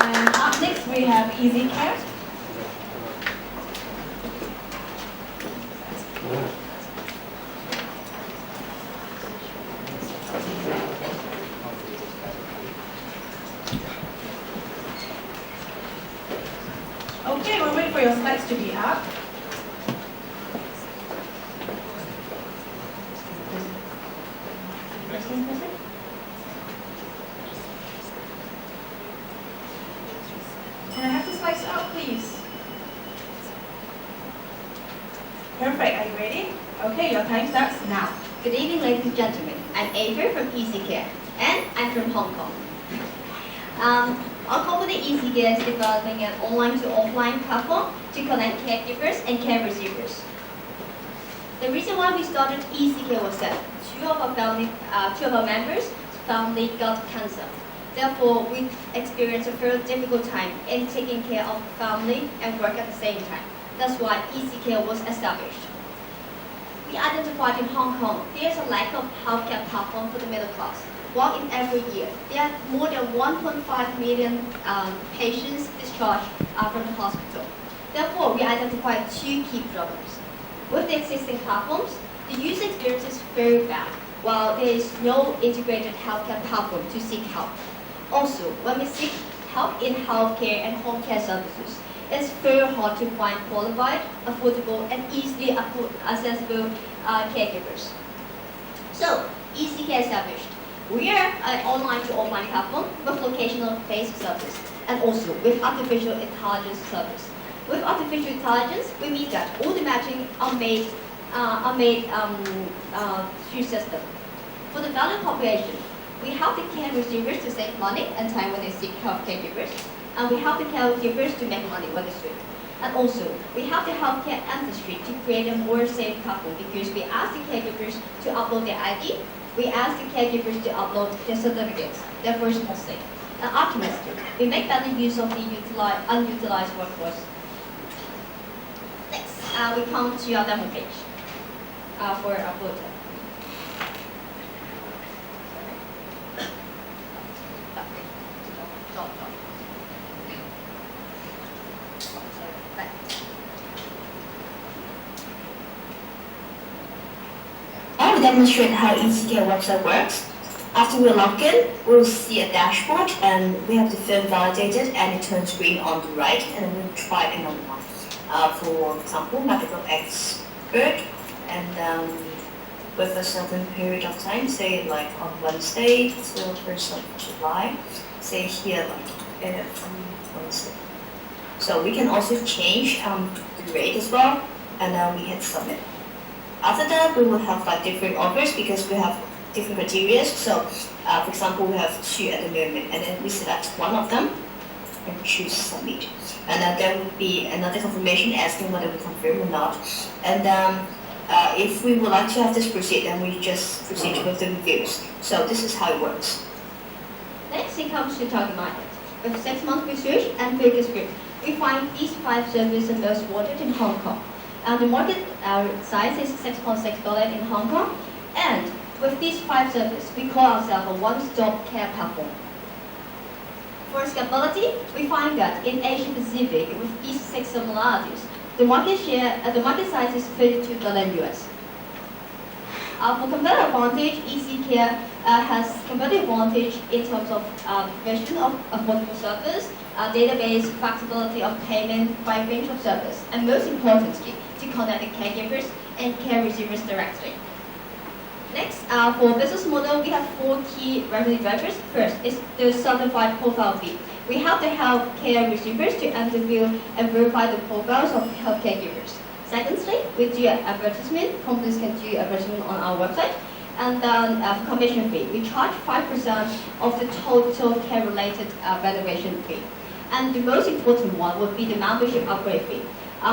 And up next we have easycare. Okay, we'll wait for your slides to be up. Can I have the slides up, please? Perfect, are you ready? Okay, your time starts now. Good evening, ladies and gentlemen. I'm Ava from easycare, and I'm from Hong Kong. Our company easycare is developing an online-to-offline platform to connect caregivers and care receivers. The reason why we started easycare was that two of our members' family got cancer. Therefore, we experienced a very difficult time in taking care of family and work at the same time. That's why easycare was established. We identified in Hong Kong there's a lack of healthcare platform for the middle class. While in every year, there are more than 1.5 million patients discharged from the hospital. Therefore, we identified two key problems. With the existing platforms, the user experience is very bad, while there is no integrated healthcare platform to seek help. Also, when we seek help in healthcare and home care services, it's very hard to find qualified, affordable, and easily accessible caregivers. So, easycare established. We are an online-to-offline platform with locational-based service and also with artificial intelligence service. With artificial intelligence, we mean that all the matching are made through system. For the value population, we help the care receivers to save money and time when they seek health caregivers, and we help the caregivers to make money when they swim. And also, we help the healthcare industry to create a more safe platform because we ask the caregivers to upload their ID. We ask the caregivers to upload their certificates, therefore it's more safe. And ultimately, we make better use of the unutilized workforce. Next, we come to our demo page for our photo. I will demonstrate how easycare website works. After we log in, we'll see a dashboard and we have the film validated and it turns green on the right and then we'll try another one. For example, medical expert and with a certain period of time, say like on Wednesday till 1st of July, say here like Wednesday. So we can also change the rate as well and then we hit submit. After that, we will have like different offers because we have different criteria. So, for example, we have two at the moment, and then we select one of them and choose submit. And then there will be another confirmation asking whether we confirm or not. And if we would like to have this proceed, then we just proceed with the reviews. So this is how it works. Next, it comes to target market. With 6-month research and focus group, we find these 5 services are most wanted in Hong Kong. The market size is $6.6 billion in Hong Kong, and with these 5 services, we call ourselves a one-stop care platform. For scalability, we find that in Asia Pacific, with these 6 similarities, the market size is $32 billion US. For competitive advantage, easycare has competitive advantage in terms of provision of affordable service, database, flexibility of payment, wide range of service, and most importantly, to connect the caregivers and care receivers directly. Next, for business model, we have 4 key revenue drivers. First is the certified profile fee. We help the health care receivers to interview and verify the profiles of health caregivers. Secondly, we do advertisement. Companies can do advertisement on our website. And then commission fee. We charge 5% of the total care-related renovation fee. And the most important one would be the membership upgrade fee.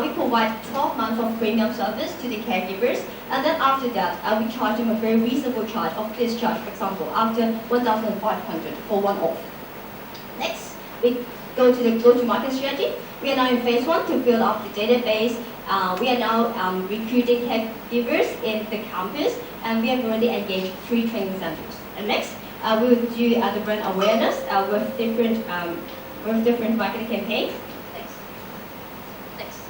We provide 12 months of premium service to the caregivers, and then after that, we charge them a very reasonable charge of discharge, for example, after 1,500 for one off. Next, we go to the go-to-market strategy. We are now in phase 1 to build up the database. We are now recruiting caregivers in the campus, and we have already engaged 3 training centers. And next, we will do the brand awareness with different with different marketing campaigns. Next.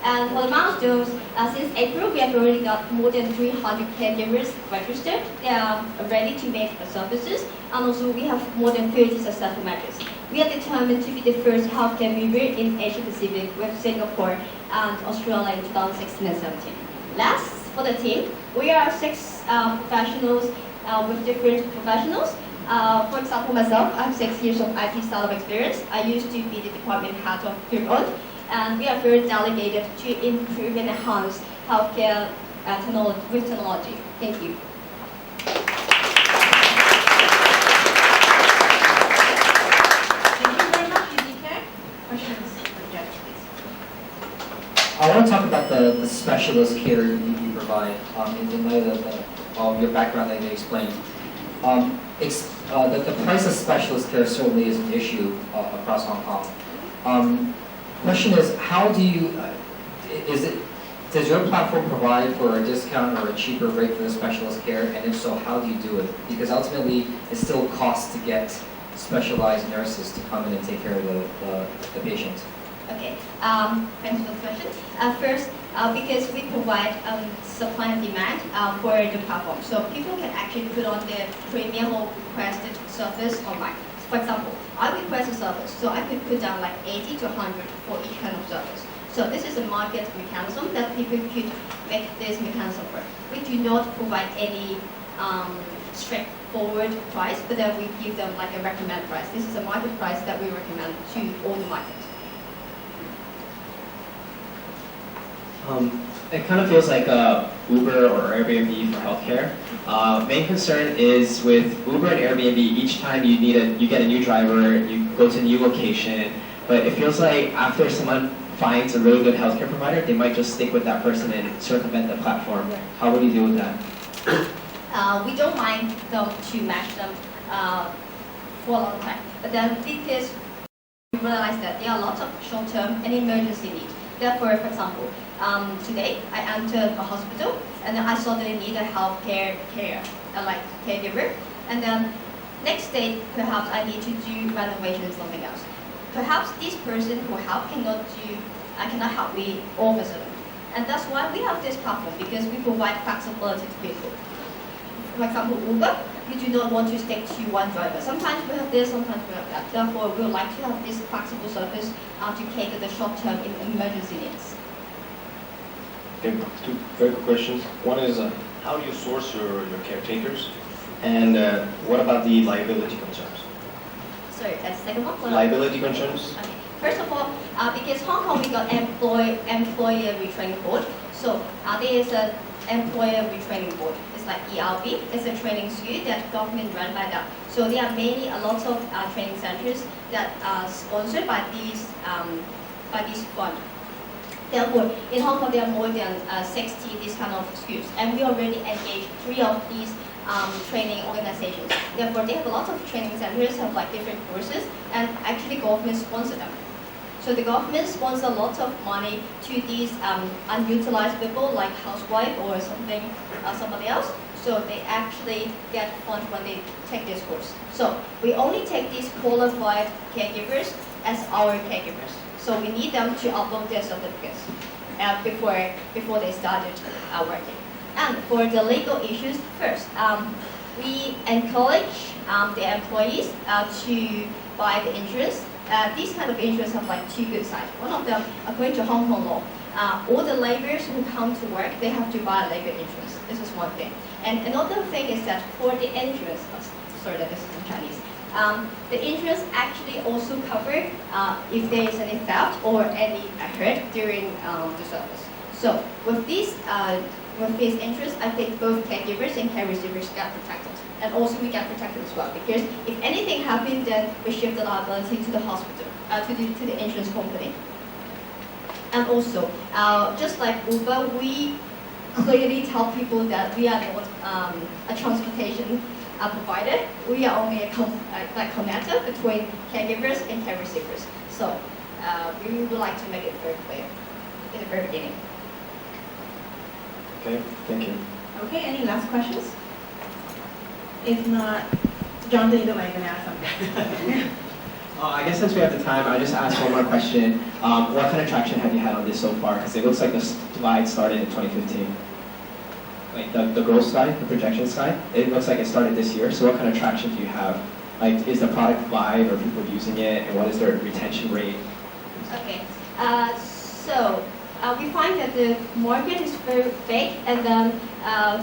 And for the milestones, since April, we have already got more than 300 caregivers registered. They are ready to make services, and also we have more than 30 successful matches. We are determined to be the first healthcare mover in Asia Pacific with Singapore and Australia in 2016 and 17. Last, for the team, we are 6 professionals with different professionals. For example, myself, I have 6 years of IT startup experience. I used to be the department head of CoCoon, and we are very delegated to improve and enhance healthcare with technology. Thank you. Thank you very much, easycare. Questions for the judge, please. I want to talk about the specialist care you provide in light of your background that you explained. The price of specialist care certainly is an issue across Hong Kong. Question is, how do you, does your platform provide for a discount or a cheaper rate for the specialist care? And if so, how do you do it? Because ultimately, it still costs to get specialized nurses to come in and take care of the patient. Okay, thanks for the question. First, because we provide supply and demand for the platform, so people can actually put on their premium or requested service online. For example, I request a service, so I could put down like 80 to 100 for each kind of service. So this is a market mechanism that people could make this mechanism work. We do not provide any straightforward price, but then we give them like a recommended price. This is a market price that we recommend to all the market. It kind of feels like Uber or Airbnb for healthcare. Main concern is with Uber and Airbnb, each time you get a new driver, you go to a new location, but it feels like after someone finds a really good healthcare provider, they might just stick with that person and circumvent the platform. How would you deal with that? We don't mind them to match them for a long time, but then because we realize that there are lots of short-term and emergency needs. Therefore, for example, today I entered a hospital and then I saw that I need a healthcare caregiver, and then next day perhaps I need to do renovation or something else. Perhaps this person who cannot help me all of a sudden, and that's why we have this platform, because we provide flexibility to people. For example, Uber, we do not want to stick to one driver. Sometimes we have this, sometimes we have that. Therefore, we would like to have this flexible service to cater the short-term emergency needs. Okay, 2 very quick questions. One is, how do you source your caretakers? And what about the liability concerns? Sorry, that's the second one? Liability concerns? Okay. First of all, because Hong Kong we got employer retraining board, so there is an employer retraining board. It's like ERB. It's a training school that government run by that. So there are a lot of training centers that are sponsored by these funds. Therefore, in Hong Kong there are more than 60 these kind of schools, and we already engaged 3 of these training organizations. Therefore, they have a lot of training centers, have like different courses, and actually government sponsor them. So the government sponsor lots of money to these unutilized people like housewife or somebody else. So they actually get funds when they take this course. So we only take these qualified caregivers as our caregivers. So we need them to upload their certificates before they started working. And for the legal issues, first, we encourage the employees to buy the insurance. These kind of insurance have like 2 good sides. One of them, according to Hong Kong law, all the laborers who come to work, they have to buy labor insurance. This is one thing. And another thing is that for the insurance, sorry that this is in Chinese, the insurance actually also cover if there is any theft or any hurt during the service. So with these insurance, I think both caregivers and care receivers get protected. And also we get protected as well, because if anything happens, then we shift the liability to the hospital, to the insurance company. And also, just like Uber, we clearly tell people that we are not a transportation provider. We are only a connector between caregivers and care receivers. So we would like to make it very clear in the very beginning. Okay, thank you. Okay, any last questions? If not, Jonathan, either way, I'm going to ask something. I guess since we have the time, I'll just ask one more question. What kind of traction have you had on this so far? Because it looks like the slide started in 2015. Like the growth slide, the projection slide, it looks like it started this year. So what kind of traction do you have? Like, is the product live? Are people using it? And what is their retention rate? Okay, we find that the market is very big, and then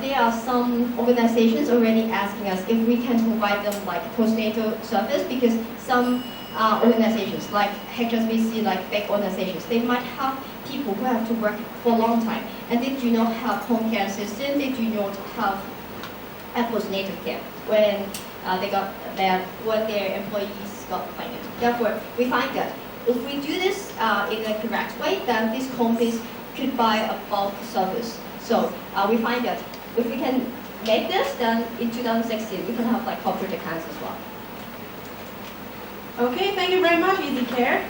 there are some organizations already asking us if we can provide them like postnatal service, because some organizations like HSBC, like big organizations, they might have people who have to work for a long time, and they do not have home care assistant, they do not have a postnatal care when when their employees got pregnant. Therefore, we find that if we do this in a correct way, then these companies could buy a bulk service. So we find that if we can make this, then in 2016 we can have like corporate accounts as well. Okay, thank you very much, easycare.